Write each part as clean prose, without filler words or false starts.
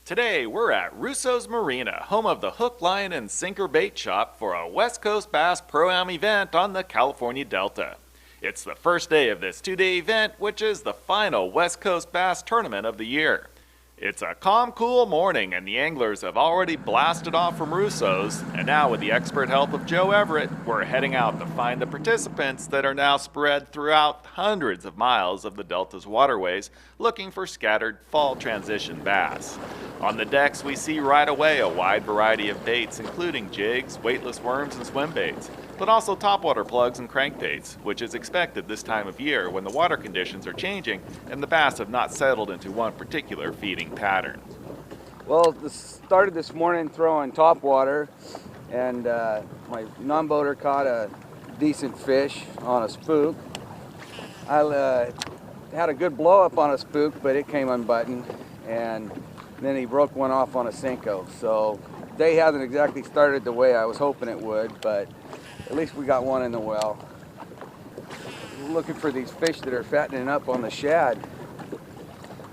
Today, we're at Russo's Marina, home of the Hook, Line, and Sinker Bait Shop for a West Coast Bass Pro-Am event on the California Delta. It's the first day of this two-day event, which is the final West Coast Bass Tournament of the year. It's a calm, cool morning, and the anglers have already blasted off from Russo's, and now with the expert help of Joe Everett, we're heading out to find the participants that are now spread throughout hundreds of miles of the Delta's waterways, looking for scattered fall transition bass. On the decks, we see right away a wide variety of baits, including jigs, weightless worms, and swim baits, but also topwater plugs and crankbaits, which is expected this time of year when the water conditions are changing and the bass have not settled into one particular feeding pattern. Well, this started this morning throwing topwater, and my non-boater caught a decent fish on a spook. I had a good blow up on a spook, but it came unbuttoned, and then he broke one off on a Senko. So day hasn't exactly started the way I was hoping it would, but at least we got one in the well. Looking for these fish that are fattening up on the shad.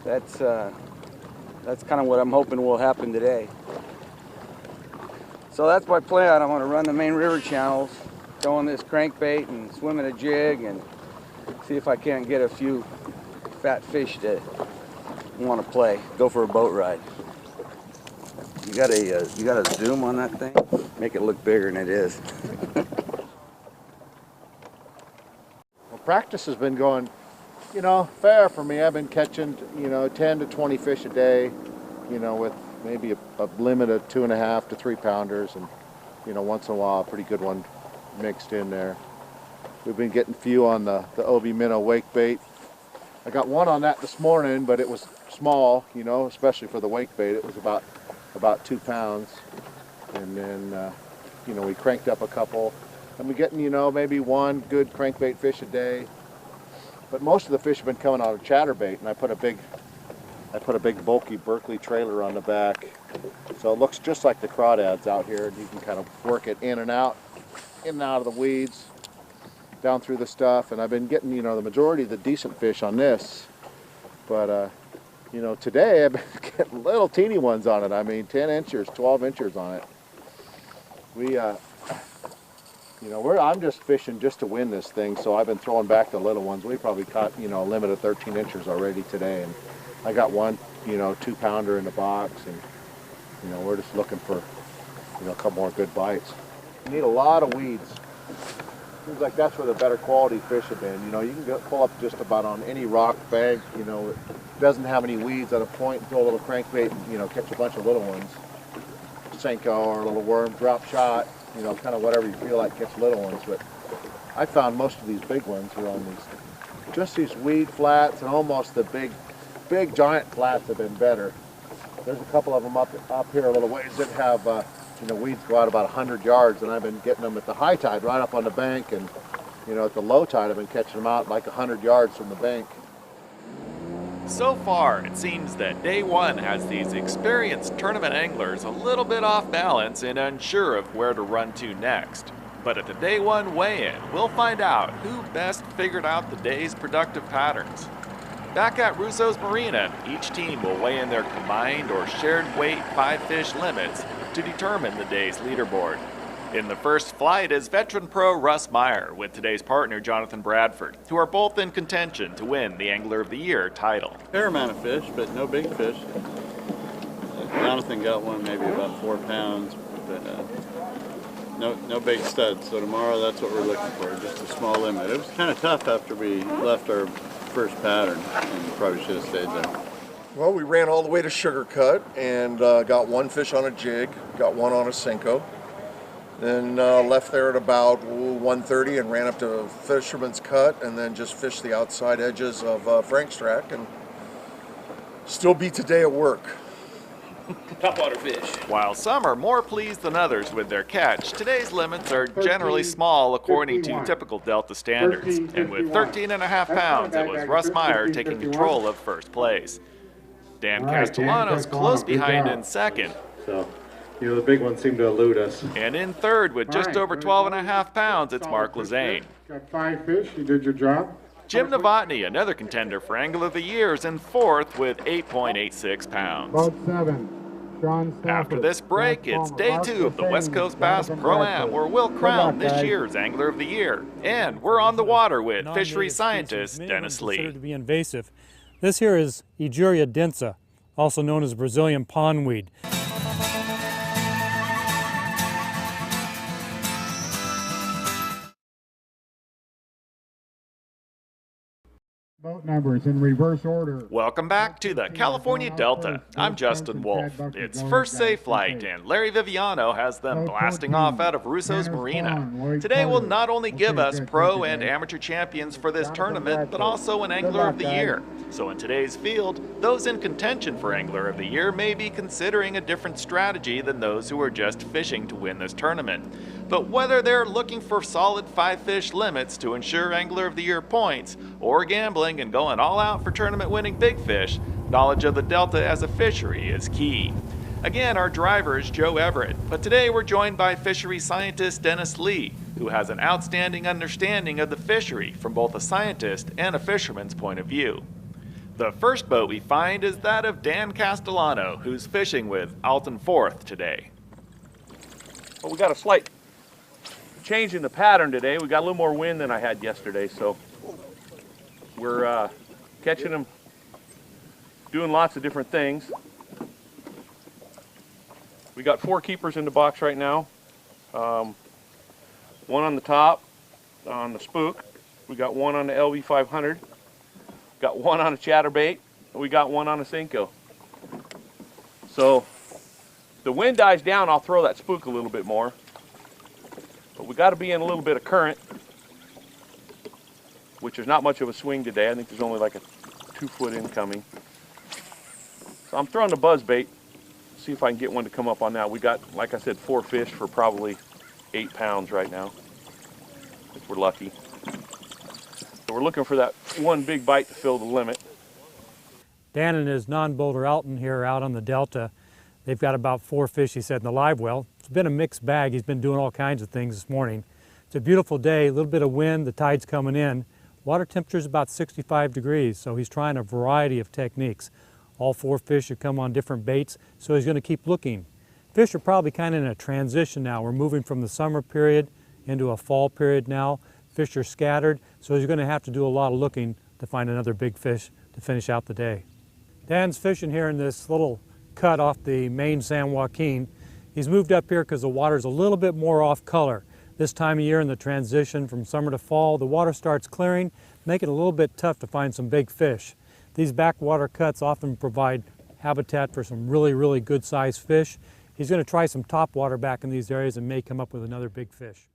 That's kind of what I'm hoping will happen today. So that's my plan. I'm going to run the main river channels, throwing this crankbait and swimming a jig, and see if I can't get a few fat fish that want to play, go for a boat ride. You got a zoom on that thing? Make it look bigger than it is. Well, practice has been going, fair for me. I've been catching, 10 to 20 fish a day, with maybe a limit of 2.5 to 3 pounders, and, once in a while a pretty good one mixed in there. We've been getting a few on the OB minnow wake bait. I got one on that this morning, but it was small, especially for the wake bait. It was about 2 pounds. And then, we cranked up a couple. And we're getting, maybe one good crankbait fish a day. But most of the fish have been coming out of chatterbait, and I put a big bulky Berkeley trailer on the back. So it looks just like the crawdads out here, and you can kind of work it in and out of the weeds, down through the stuff. And I've been getting, the majority of the decent fish on this. But, today I've been getting little teeny ones on it. I mean, 10 inches, 12 inches on it. I'm just fishing just to win this thing, so I've been throwing back the little ones. We probably caught, a limit of 13 inches already today, and I got one, 2 pounder in the box, and, we're just looking for, a couple more good bites. You need a lot of weeds. Seems like that's where the better quality fish have been. You can pull up just about on any rock bank, it doesn't have any weeds at a point, throw a little crankbait and, catch a bunch of little ones. Senko or a little worm, drop shot, kind of whatever you feel like, catch little ones. But I found most of these big ones are on these weed flats, and almost the big giant flats have been better. There's a couple of them up here a little ways that have, weeds go out about 100 yards, and I've been getting them at the high tide right up on the bank, and, at the low tide I've been catching them out like 100 yards from the bank. So far, it seems that day one has these experienced tournament anglers a little bit off balance and unsure of where to run to next. But at the day one weigh-in, we'll find out who best figured out the day's productive patterns. Back at Russo's Marina, each team will weigh in their combined or shared weight 5-fish limits to determine the day's leaderboard. In the first flight is veteran pro Russ Meyer with today's partner Jonathan Bradford, who are both in contention to win the Angler of the Year title. Fair amount of fish, but no big fish. Jonathan got one maybe about 4 pounds, but no big studs. So tomorrow that's what we're looking for, just a small limit. It was kind of tough after we left our first pattern, and probably should have stayed there. Well, we ran all the way to Sugar Cut and got one fish on a jig, got one on a Senko. Then left there at about 1:30 and ran up to Fisherman's Cut, and then just fished the outside edges of Frank's Track, and still beat today at work. Topwater fish. While some are more pleased than others with their catch, today's limits are generally small according to typical Delta standards. And with 13.5 pounds, it was Russ Meyer taking control of first place. Dan Castellanos close behind in second. So, the big ones seem to elude us. And in third, with just over 12.5 pounds, it's Mark Lazane. Got 5 fish, you did your job. Jim Novotny, another contender for Angler of the Year, is in fourth with 8.86 pounds. About 7. After this break, it's day 2 of the West Coast Bass Pro-Am, where we'll crown this year's Angler of the Year. And we're on the water with fishery scientist Dennis Lee. Considered to be invasive. This here is Egeria densa, also known as Brazilian pondweed. Boat numbers in reverse order. Welcome back to the California Delta. I'm Justin Wolf. It's first safe flight, and Larry Viviano has them blasting off out of Russo's Marina. Today will not only give us pro and amateur champions for this tournament, but also an Angler of the Year. So in today's field, those in contention for Angler of the Year may be considering a different strategy than those who are just fishing to win this tournament. But whether they're looking for solid 5-fish limits to ensure Angler of the Year points, or gambling and going all out for tournament-winning big fish, knowledge of the Delta as a fishery is key. Again, our driver is Joe Everett, but today we're joined by fishery scientist Dennis Lee, who has an outstanding understanding of the fishery from both a scientist and a fisherman's point of view. The first boat we find is that of Dan Castellano, who's fishing with Alton Forth today. Well, we got a slight change in the pattern today. We got a little more wind than I had yesterday, so we're catching them, doing lots of different things. We got 4 keepers in the box right now. One on the top, on the spook. We got one on the LV 500. Got one on a chatterbait. And we got one on a Senko. So if the wind dies down, I'll throw that spook a little bit more. But we got to be in a little bit of current, which is not much of a swing today. I think there's only like a 2-foot incoming. So I'm throwing the buzz bait, see if I can get one to come up on that. We got, like I said, 4 fish for probably 8 pounds right now, if we're lucky. So we're looking for that one big bite to fill the limit. Dan and his non-boulder Alton here out on the Delta, they've got about 4 fish, he said, in the live well. It's been a mixed bag. He's been doing all kinds of things this morning. It's a beautiful day, a little bit of wind, the tide's coming in. Water temperature is about 65 degrees, so he's trying a variety of techniques. All 4 fish have come on different baits, so he's going to keep looking. Fish are probably kind of in a transition now. We're moving from the summer period into a fall period now. Fish are scattered, so he's going to have to do a lot of looking to find another big fish to finish out the day. Dan's fishing here in this little cut off the main San Joaquin. He's moved up here because the water's a little bit more off color. This time of year in the transition from summer to fall, the water starts clearing, making it a little bit tough to find some big fish. These backwater cuts often provide habitat for some really good sized fish. He's going to try some topwater back in these areas and may come up with another big fish.